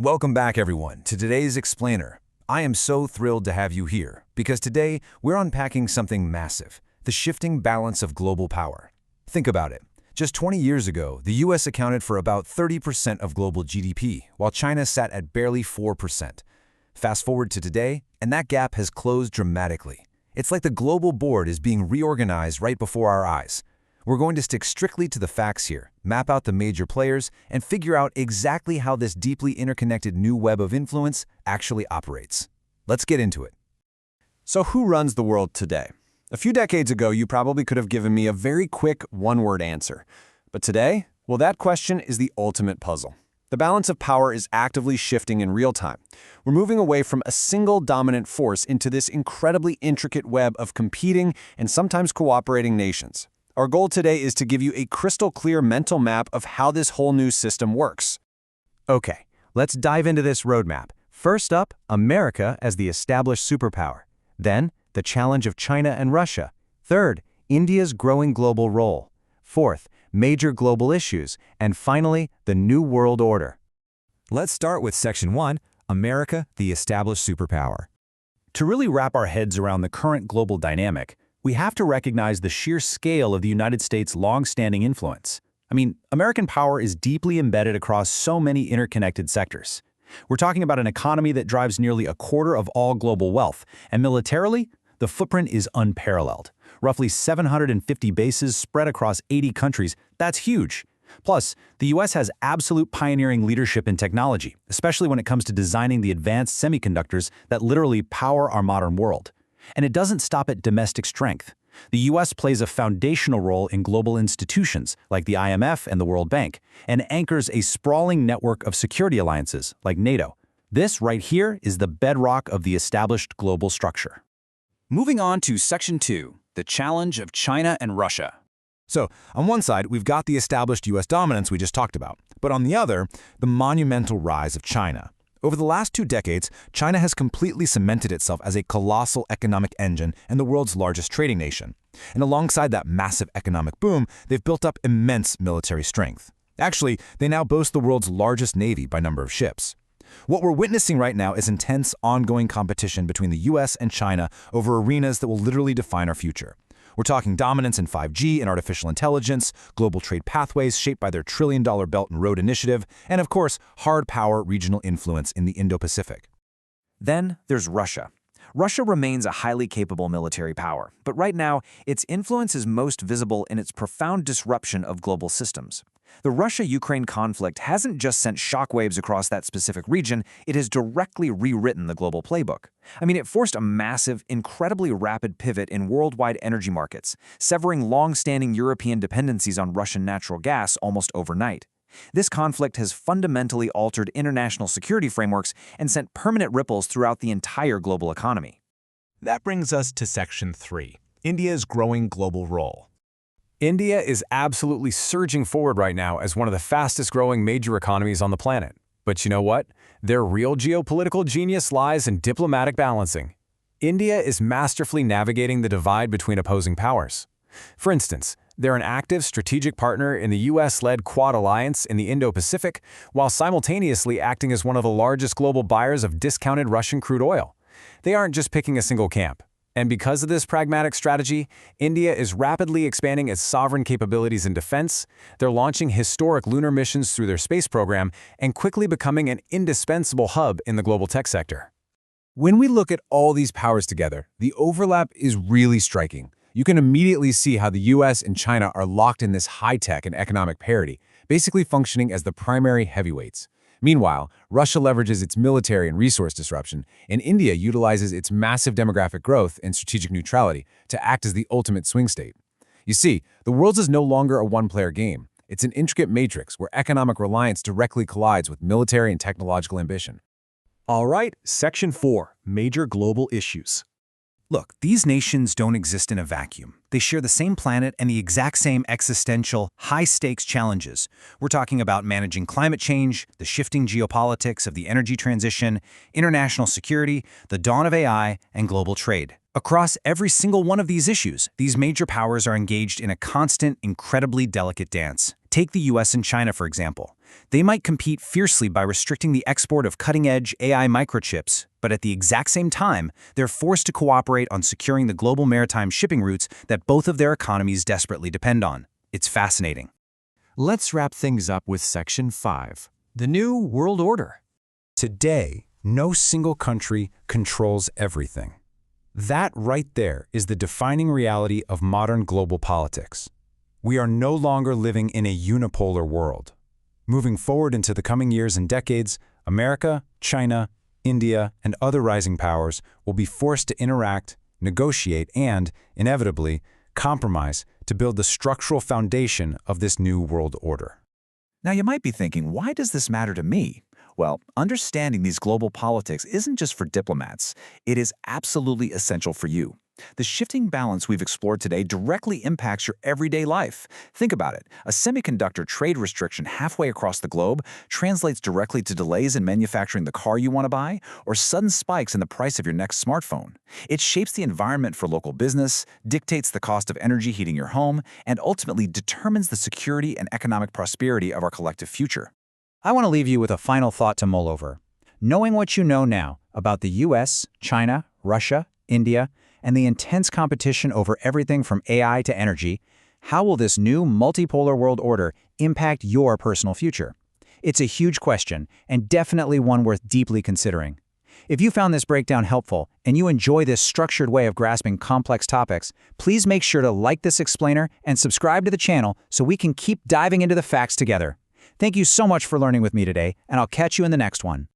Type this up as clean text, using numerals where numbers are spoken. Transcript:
Welcome back, everyone, to today's Explainer. I am so thrilled to have you here, because today we're unpacking something massive, the shifting balance of global power. Think about it. Just 20 years ago, the US accounted for about 30% of global GDP, while China sat at barely 4%. Fast forward to today, and that gap has closed dramatically. It's like the global board is being reorganized right before our eyes. We're going to stick strictly to the facts here, map out the major players, and figure out exactly how this deeply interconnected new web of influence actually operates. Let's get into it. So who runs the world today? A few decades ago, you probably could have given me a very quick one-word answer. But today, well, that question is the ultimate puzzle. The balance of power is actively shifting in real time. We're moving away from a single dominant force into this incredibly intricate web of competing and sometimes cooperating nations. Our goal today is to give you a crystal clear mental map of how this whole new system works. Okay, let's dive into this roadmap. First up, America as the established superpower. Then, the challenge of China and Russia. Third, India's growing global role. Fourth, major global issues. And finally, the New World Order. Let's start with Section 1, America, the established superpower. To really wrap our heads around the current global dynamic, we have to recognize the sheer scale of the United States' long-standing influence. I mean, American power is deeply embedded across so many interconnected sectors. We're talking about an economy that drives nearly a quarter of all global wealth, and militarily, the footprint is unparalleled. Roughly 750 bases spread across 80 countries, that's huge. Plus, the US has absolute pioneering leadership in technology, especially when it comes to designing the advanced semiconductors that literally power our modern world. And it doesn't stop at domestic strength. The US plays a foundational role in global institutions like the IMF and the World Bank, and anchors a sprawling network of security alliances like NATO. This right here is the bedrock of the established global structure. Moving on to Section 2, the challenge of China and Russia. So, on one side, we've got the established US dominance we just talked about, but on the other, the monumental rise of China. Over the last 2 decades, China has completely cemented itself as a colossal economic engine and the world's largest trading nation. And alongside that massive economic boom, they've built up immense military strength. Actually, they now boast the world's largest navy by number of ships. What we're witnessing right now is intense, ongoing competition between the US and China over arenas that will literally define our future. We're talking dominance in 5G and artificial intelligence, global trade pathways shaped by their trillion-dollar Belt and Road Initiative, and of course, hard power regional influence in the Indo-Pacific. Then there's Russia. Russia remains a highly capable military power, but right now, its influence is most visible in its profound disruption of global systems. The Russia-Ukraine conflict hasn't just sent shockwaves across that specific region, it has directly rewritten the global playbook. I mean, it forced a massive, incredibly rapid pivot in worldwide energy markets, severing long-standing European dependencies on Russian natural gas almost overnight. This conflict has fundamentally altered international security frameworks and sent permanent ripples throughout the entire global economy. That brings us to Section 3, India's growing global role. India is absolutely surging forward right now as one of the fastest-growing major economies on the planet. But you know what? Their real geopolitical genius lies in diplomatic balancing. India is masterfully navigating the divide between opposing powers. For instance, they're an active strategic partner in the US-led Quad Alliance in the Indo-Pacific, while simultaneously acting as one of the largest global buyers of discounted Russian crude oil. They aren't just picking a single camp. And because of this pragmatic strategy, India is rapidly expanding its sovereign capabilities in defense, they're launching historic lunar missions through their space program, and quickly becoming an indispensable hub in the global tech sector. When we look at all these powers together, the overlap is really striking. You can immediately see how the US and China are locked in this high-tech and economic parity, basically functioning as the primary heavyweights. Meanwhile, Russia leverages its military and resource disruption, and India utilizes its massive demographic growth and strategic neutrality to act as the ultimate swing state. You see, the world is no longer a one-player game. It's an intricate matrix where economic reliance directly collides with military and technological ambition. All right, Section 4, Major Global Issues. Look, these nations don't exist in a vacuum. They share the same planet and the exact same existential, high-stakes challenges. We're talking about managing climate change, the shifting geopolitics of the energy transition, international security, the dawn of AI, and global trade. Across every single one of these issues, these major powers are engaged in a constant, incredibly delicate dance. Take the US and China, for example. They might compete fiercely by restricting the export of cutting-edge AI microchips, but at the exact same time, they're forced to cooperate on securing the global maritime shipping routes that both of their economies desperately depend on. It's fascinating. Let's wrap things up with Section 5, the New World Order. Today, no single country controls everything. That right there is the defining reality of modern global politics. We are no longer living in a unipolar world. Moving forward into the coming years and decades, America, China, India, and other rising powers will be forced to interact, negotiate, and, inevitably, compromise to build the structural foundation of this new world order. Now you might be thinking, why does this matter to me? Well, understanding these global politics isn't just for diplomats. It is absolutely essential for you. The shifting balance we've explored today directly impacts your everyday life. Think about it. A semiconductor trade restriction halfway across the globe translates directly to delays in manufacturing the car you want to buy or sudden spikes in the price of your next smartphone. It shapes the environment for local business, dictates the cost of energy heating your home, and ultimately determines the security and economic prosperity of our collective future. I want to leave you with a final thought to mull over. Knowing what you know now about the US, China, Russia, India, and the intense competition over everything from AI to energy, how will this new multipolar world order impact your personal future? It's a huge question, and definitely one worth deeply considering. If you found this breakdown helpful, and you enjoy this structured way of grasping complex topics, please make sure to like this explainer and subscribe to the channel so we can keep diving into the facts together. Thank you so much for learning with me today, and I'll catch you in the next one.